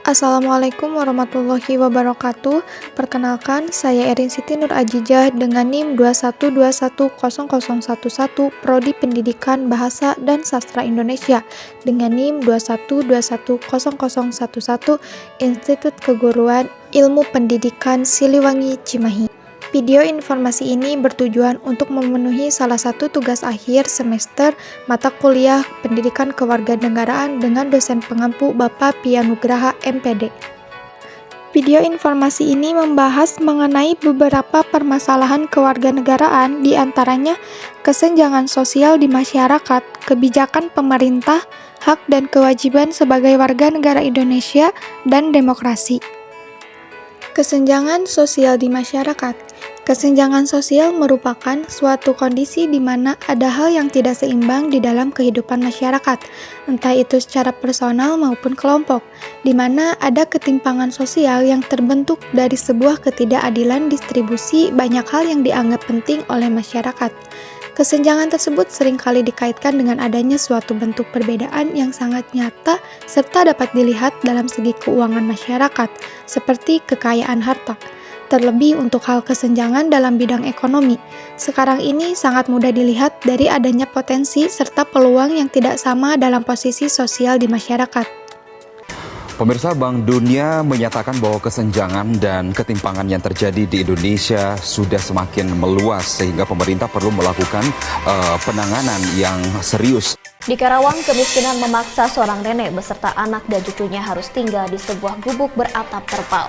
Assalamualaikum warahmatullahi wabarakatuh. Perkenalkan, saya Erin Siti Nur Ajijah dengan NIM 212100011 Prodi Pendidikan Bahasa dan Sastra Indonesia dengan NIM 212100011 Institut Keguruan Ilmu Pendidikan Siliwangi Cimahi. Video informasi ini bertujuan untuk memenuhi salah satu tugas akhir semester mata kuliah Pendidikan Kewarganegaraan dengan dosen pengampu Bapak Pianugraha MPD. Video informasi ini membahas mengenai beberapa permasalahan kewarganegaraan, di antaranya kesenjangan sosial di masyarakat, kebijakan pemerintah, hak dan kewajiban sebagai warga negara Indonesia, dan demokrasi. Kesenjangan sosial di masyarakat. Kesenjangan sosial merupakan suatu kondisi di mana ada hal yang tidak seimbang di dalam kehidupan masyarakat, entah itu secara personal maupun kelompok, di mana ada ketimpangan sosial yang terbentuk dari sebuah ketidakadilan distribusi banyak hal yang dianggap penting oleh masyarakat. Kesenjangan tersebut seringkali dikaitkan dengan adanya suatu bentuk perbedaan yang sangat nyata serta dapat dilihat dalam segi keuangan masyarakat, seperti kekayaan harta. Terlebih untuk hal kesenjangan dalam bidang ekonomi, sekarang ini sangat mudah dilihat dari adanya potensi serta peluang yang tidak sama dalam posisi sosial di masyarakat. Pemirsa, Bank Dunia menyatakan bahwa kesenjangan dan ketimpangan yang terjadi di Indonesia sudah semakin meluas sehingga pemerintah perlu melakukan penanganan yang serius. Di Karawang, kemiskinan memaksa seorang nenek beserta anak dan cucunya harus tinggal di sebuah gubuk beratap terpal.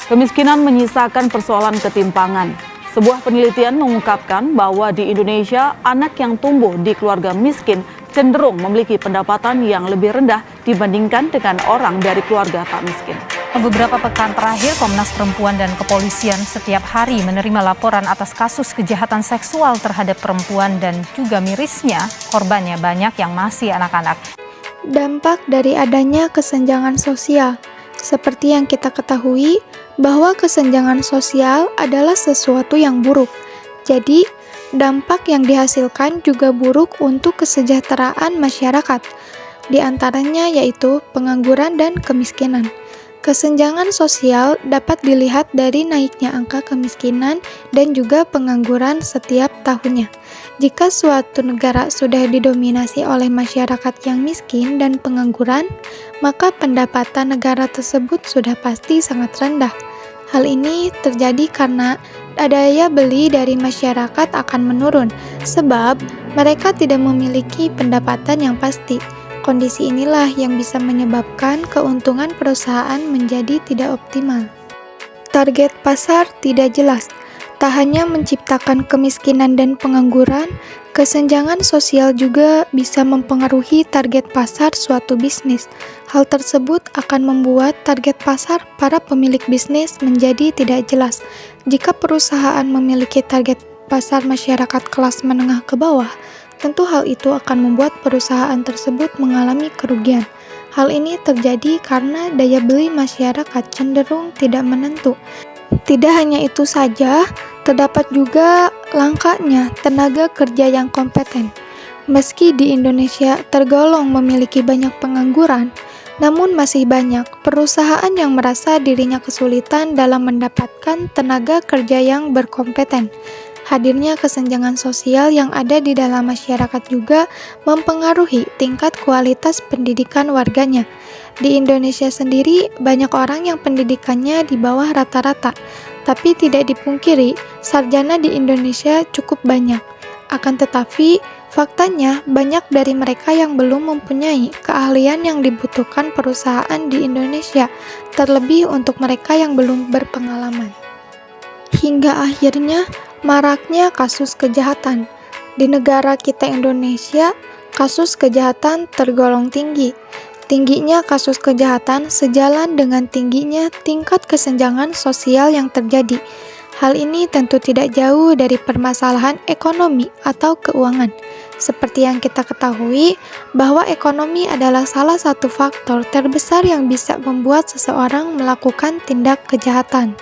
Kemiskinan menyisakan persoalan ketimpangan. Sebuah penelitian mengungkapkan bahwa di Indonesia, anak yang tumbuh di keluarga miskin cenderung memiliki pendapatan yang lebih rendah dibandingkan dengan orang dari keluarga tak miskin. Beberapa pekan terakhir, Komnas Perempuan dan Kepolisian setiap hari menerima laporan atas kasus kejahatan seksual terhadap perempuan dan juga mirisnya korbannya banyak yang masih anak-anak. Dampak dari adanya kesenjangan sosial. Seperti yang kita ketahui, bahwa kesenjangan sosial adalah sesuatu yang buruk. Jadi, dampak yang dihasilkan juga buruk untuk kesejahteraan masyarakat. Di antaranya yaitu pengangguran dan kemiskinan. Kesenjangan sosial dapat dilihat dari naiknya angka kemiskinan dan juga pengangguran setiap tahunnya. Jika suatu negara sudah didominasi oleh masyarakat yang miskin dan pengangguran, maka pendapatan negara tersebut sudah pasti sangat rendah. Hal ini terjadi karena daya beli dari masyarakat akan menurun, sebab mereka tidak memiliki pendapatan yang pasti. Kondisi inilah yang bisa menyebabkan keuntungan perusahaan menjadi tidak optimal. Target pasar tidak jelas. Tak hanya menciptakan kemiskinan dan pengangguran, kesenjangan sosial juga bisa mempengaruhi target pasar suatu bisnis. Hal tersebut akan membuat target pasar para pemilik bisnis menjadi tidak jelas. Jika perusahaan memiliki target pasar masyarakat kelas menengah ke bawah, tentu hal itu akan membuat perusahaan tersebut mengalami kerugian. Hal ini terjadi karena daya beli masyarakat cenderung tidak menentu. Tidak hanya itu saja, terdapat juga langkanya tenaga kerja yang kompeten. Meski di Indonesia tergolong memiliki banyak pengangguran, namun masih banyak perusahaan yang merasa dirinya kesulitan dalam mendapatkan tenaga kerja yang berkompeten. Hadirnya kesenjangan sosial yang ada di dalam masyarakat juga mempengaruhi tingkat kualitas pendidikan warganya. Di Indonesia sendiri, banyak orang yang pendidikannya di bawah rata-rata, tapi tidak dipungkiri, sarjana di Indonesia cukup banyak. Akan tetapi, faktanya banyak dari mereka yang belum mempunyai keahlian yang dibutuhkan perusahaan di Indonesia, terlebih untuk mereka yang belum berpengalaman. Hingga akhirnya, maraknya kasus kejahatan. Di negara kita Indonesia, kasus kejahatan tergolong tinggi. Tingginya kasus kejahatan sejalan dengan tingginya tingkat kesenjangan sosial yang terjadi. Hal ini tentu tidak jauh dari permasalahan ekonomi atau keuangan. Seperti yang kita ketahui, bahwa ekonomi adalah salah satu faktor terbesar yang bisa membuat seseorang melakukan tindak kejahatan.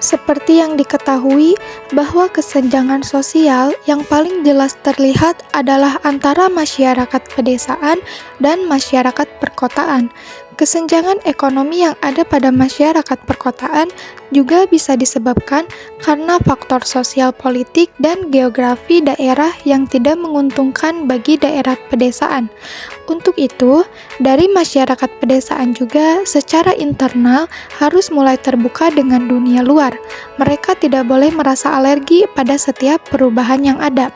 Seperti yang diketahui bahwa kesenjangan sosial yang paling jelas terlihat adalah antara masyarakat pedesaan dan masyarakat perkotaan. Kesenjangan ekonomi yang ada pada masyarakat perkotaan juga bisa disebabkan karena faktor sosial politik dan geografi daerah yang tidak menguntungkan bagi daerah pedesaan. Untuk itu, dari masyarakat pedesaan juga secara internal harus mulai terbuka dengan dunia luar. Mereka tidak boleh merasa alergi pada setiap perubahan yang ada.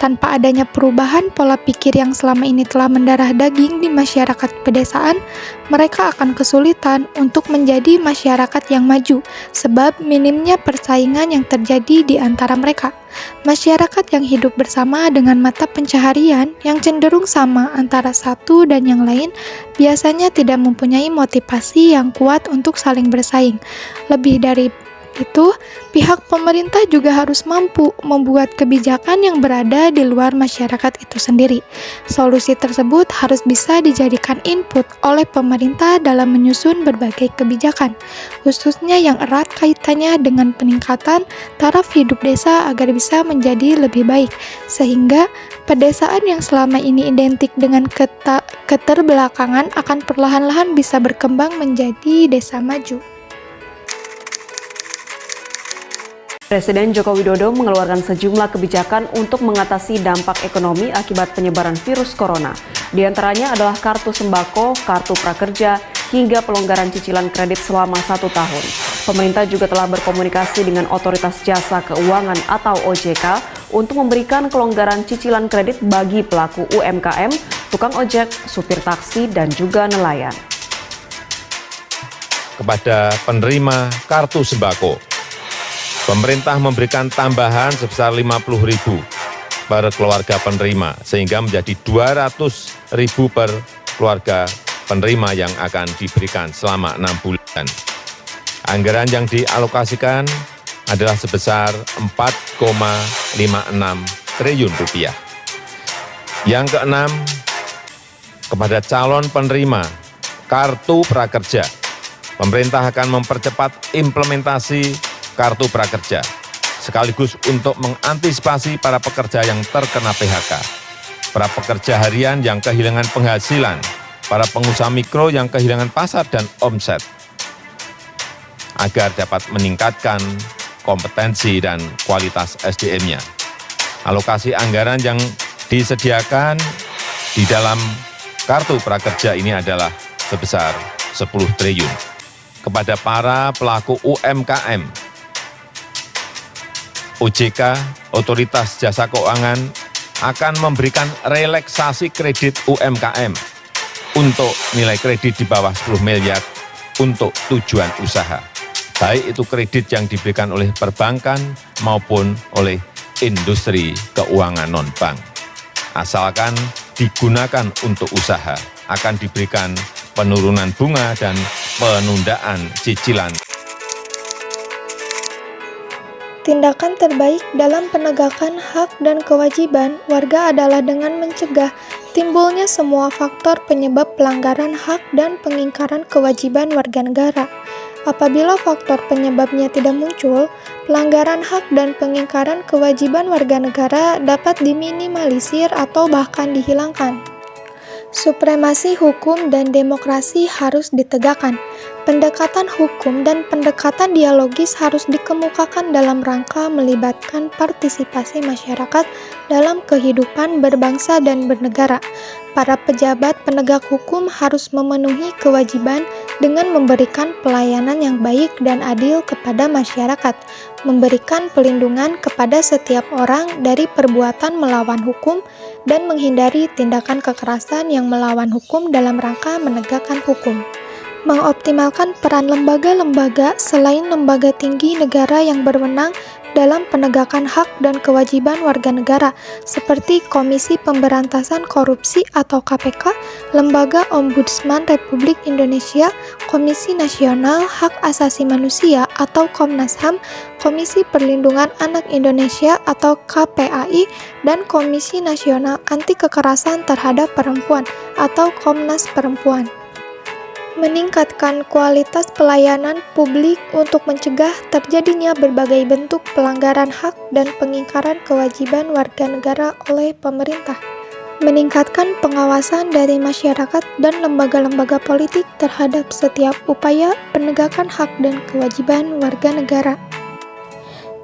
Tanpa adanya perubahan pola pikir yang selama ini telah mendarah daging di masyarakat pedesaan, mereka akan kesulitan untuk menjadi masyarakat yang maju, sebab minimnya persaingan yang terjadi di antara mereka. Masyarakat yang hidup bersama dengan mata pencaharian yang cenderung sama antara satu dan yang lain, biasanya tidak mempunyai motivasi yang kuat untuk saling bersaing. Lebih dari itu, pihak pemerintah juga harus mampu membuat kebijakan yang berada di luar masyarakat itu sendiri. Solusi tersebut harus bisa dijadikan input oleh pemerintah dalam menyusun berbagai kebijakan, khususnya yang erat kaitannya dengan peningkatan taraf hidup desa agar bisa menjadi lebih baik, sehingga pedesaan yang selama ini identik dengan keterbelakangan akan perlahan-lahan bisa berkembang menjadi desa maju. Presiden Joko Widodo mengeluarkan sejumlah kebijakan untuk mengatasi dampak ekonomi akibat penyebaran virus corona. Di antaranya adalah kartu sembako, kartu prakerja, hingga pelonggaran cicilan kredit selama 1 tahun. Pemerintah juga telah berkomunikasi dengan Otoritas Jasa Keuangan atau OJK untuk memberikan kelonggaran cicilan kredit bagi pelaku UMKM, tukang ojek, supir taksi, dan juga nelayan. Kepada penerima kartu sembako, pemerintah memberikan tambahan sebesar 50.000 per keluarga penerima, sehingga menjadi 200.000 per keluarga penerima yang akan diberikan selama 6 bulan. Anggaran yang dialokasikan adalah sebesar 4,56 triliun rupiah. Yang keenam, kepada calon penerima kartu prakerja, pemerintah akan mempercepat implementasi kartu prakerja, sekaligus untuk mengantisipasi para pekerja yang terkena PHK, para pekerja harian yang kehilangan penghasilan, para pengusaha mikro yang kehilangan pasar dan omset, agar dapat meningkatkan kompetensi dan kualitas SDM-nya. Alokasi anggaran yang disediakan di dalam kartu prakerja ini adalah sebesar 10 triliun. Kepada para pelaku UMKM, OJK, Otoritas Jasa Keuangan, akan memberikan relaksasi kredit UMKM untuk nilai kredit di bawah 10 miliar untuk tujuan usaha. Baik itu kredit yang diberikan oleh perbankan maupun oleh industri keuangan non-bank. Asalkan digunakan untuk usaha, akan diberikan penurunan bunga dan penundaan cicilan. Tindakan terbaik dalam penegakan hak dan kewajiban warga adalah dengan mencegah timbulnya semua faktor penyebab pelanggaran hak dan pengingkaran kewajiban warga negara. Apabila faktor penyebabnya tidak muncul, pelanggaran hak dan pengingkaran kewajiban warga negara dapat diminimalisir atau bahkan dihilangkan. Supremasi hukum dan demokrasi harus ditegakkan. Pendekatan hukum dan pendekatan dialogis harus dikemukakan dalam rangka melibatkan partisipasi masyarakat dalam kehidupan berbangsa dan bernegara. Para pejabat penegak hukum harus memenuhi kewajiban dengan memberikan pelayanan yang baik dan adil kepada masyarakat, memberikan perlindungan kepada setiap orang dari perbuatan melawan hukum, dan menghindari tindakan kekerasan yang melawan hukum dalam rangka menegakkan hukum. Mengoptimalkan peran lembaga-lembaga selain lembaga tinggi negara yang berwenang dalam penegakan hak dan kewajiban warga negara, seperti Komisi Pemberantasan Korupsi atau KPK, Lembaga Ombudsman Republik Indonesia, Komisi Nasional Hak Asasi Manusia atau Komnas HAM, Komisi Perlindungan Anak Indonesia atau KPAI, dan Komisi Nasional Anti Kekerasan Terhadap Perempuan atau Komnas Perempuan. meningkatkan kualitas pelayanan publik untuk mencegah terjadinya berbagai bentuk pelanggaran hak dan pengingkaran kewajiban warga negara oleh pemerintah, meningkatkan pengawasan dari masyarakat dan lembaga-lembaga politik terhadap setiap upaya penegakan hak dan kewajiban warga negara,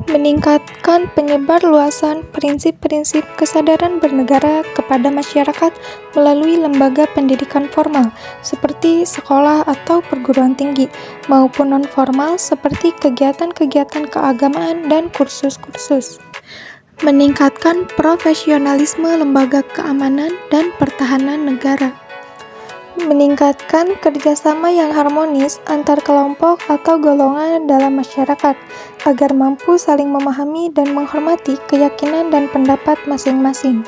meningkatkan penyebarluasan prinsip-prinsip kesadaran bernegara kepada masyarakat melalui lembaga pendidikan formal seperti sekolah atau perguruan tinggi maupun non-formal seperti kegiatan-kegiatan keagamaan dan kursus-kursus, meningkatkan profesionalisme lembaga keamanan dan pertahanan negara, meningkatkan kerjasama yang harmonis antar kelompok atau golongan dalam masyarakat agar mampu saling memahami dan menghormati keyakinan dan pendapat masing-masing.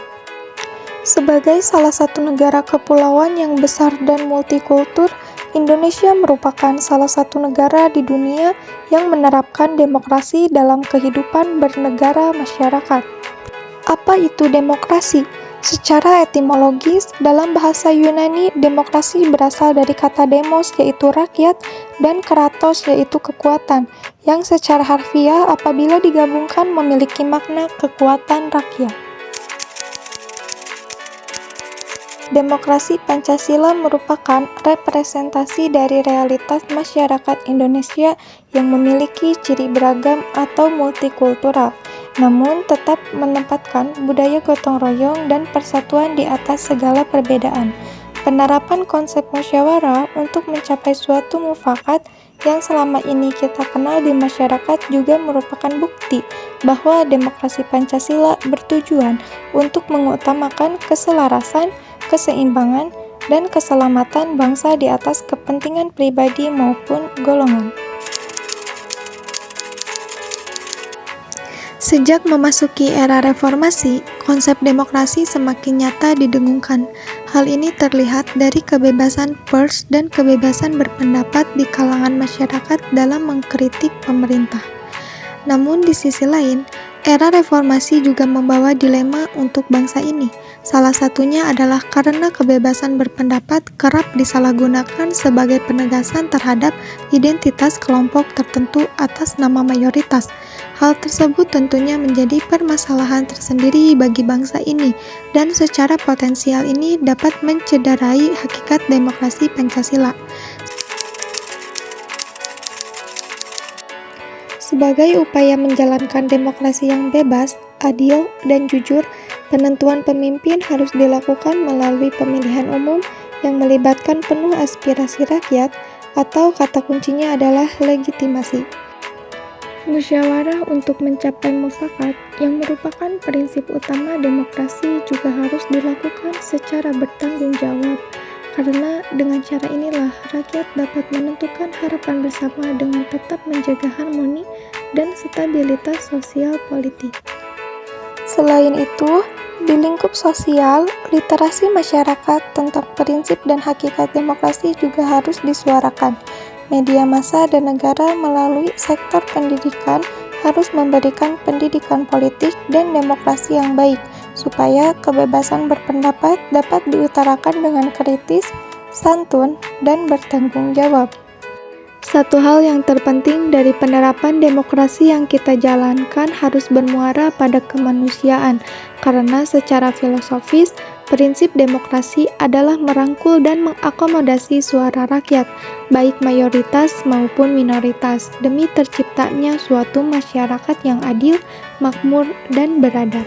Sebagai salah satu negara kepulauan yang besar dan multikultur, Indonesia merupakan salah satu negara di dunia yang menerapkan demokrasi dalam kehidupan bernegara masyarakat. Apa itu demokrasi? Secara etimologis, dalam bahasa Yunani, demokrasi berasal dari kata demos yaitu rakyat dan kratos yaitu kekuatan, yang secara harfiah apabila digabungkan memiliki makna kekuatan rakyat. Demokrasi Pancasila merupakan representasi dari realitas masyarakat Indonesia yang memiliki ciri beragam atau multikultural, namun tetap menempatkan budaya gotong royong dan persatuan di atas segala perbedaan. Penerapan konsep musyawarah untuk mencapai suatu mufakat yang selama ini kita kenal di masyarakat juga merupakan bukti bahwa demokrasi Pancasila bertujuan untuk mengutamakan keselarasan, keseimbangan, dan keselamatan bangsa di atas kepentingan pribadi maupun golongan. Sejak memasuki era reformasi, konsep demokrasi semakin nyata didengungkan. Hal ini terlihat dari kebebasan pers dan kebebasan berpendapat di kalangan masyarakat dalam mengkritik pemerintah. Namun di sisi lain, era reformasi juga membawa dilema untuk bangsa ini. Salah satunya adalah karena kebebasan berpendapat kerap disalahgunakan sebagai penegasan terhadap identitas kelompok tertentu atas nama mayoritas. Hal tersebut tentunya menjadi permasalahan tersendiri bagi bangsa ini, dan secara potensial ini dapat mencederai hakikat demokrasi Pancasila. Sebagai upaya menjalankan demokrasi yang bebas, adil, dan jujur, penentuan pemimpin harus dilakukan melalui pemilihan umum yang melibatkan penuh aspirasi rakyat, atau kata kuncinya adalah legitimasi. Musyawarah untuk mencapai mufakat, yang merupakan prinsip utama demokrasi, juga harus dilakukan secara bertanggung jawab, karena dengan cara inilah rakyat dapat menentukan harapan bersama dengan tetap menjaga harmoni dan stabilitas sosial politik. Selain itu, di lingkup sosial, literasi masyarakat tentang prinsip dan hakikat demokrasi juga harus disuarakan. Media massa dan negara melalui sektor pendidikan harus memberikan pendidikan politik dan demokrasi yang baik, supaya kebebasan berpendapat dapat diutarakan dengan kritis, santun, dan bertanggung jawab. Satu hal yang terpenting dari penerapan demokrasi yang kita jalankan harus bermuara pada kemanusiaan, karena secara filosofis, prinsip demokrasi adalah merangkul dan mengakomodasi suara rakyat, baik mayoritas maupun minoritas, demi terciptanya suatu masyarakat yang adil, makmur, dan beradab.